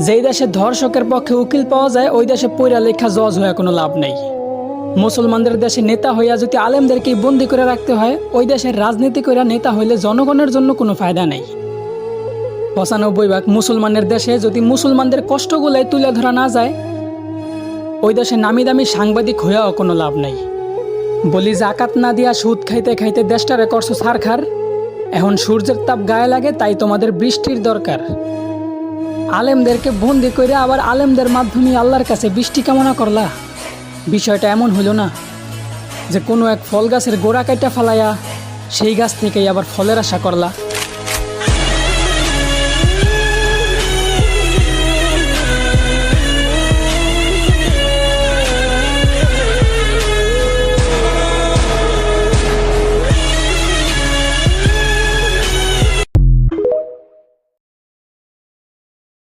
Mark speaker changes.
Speaker 1: যেই দেশে ধর্ষকের পক্ষে উকিল পাওয়া যায় ওই দেশে পইরা লেখা জজ হয়ে কোনো লাভ নেই। মুসলমানদের দেশে নেতা হইয়া যদি আলেমদেরকেই বন্দি করে রাখতে হয়, ওই দেশের রাজনীতি করে নেতা হইলে জনগণের জন্য কোনো ফায়দা নেই। ৯৫% মুসলমানের দেশে যদি মুসলমানদের কষ্টগুলাই তুলে ধরা না যায়, ওই দেশে নামি দামি সাংবাদিক হইয়াও কোনো লাভ নেই। বলি জাকাত না দিয়া সুদ খাইতে খাইতে দেশটারে করছো ছারখার। এখন সূর্যের তাপ গায়ে লাগে তাই তোমাদের বৃষ্টির দরকার। আলেমদেরকে বন্দি করে আবার আলেমদের মাধ্যমে আল্লাহর কাছে বৃষ্টি কামনা করলা। বিষয়টা এমন হইল না যে কোনো এক ফল গাছের গোড়া কাইটা ফালাইয়া সেই গাছ থেকেই আবার ফলের আশা করলা।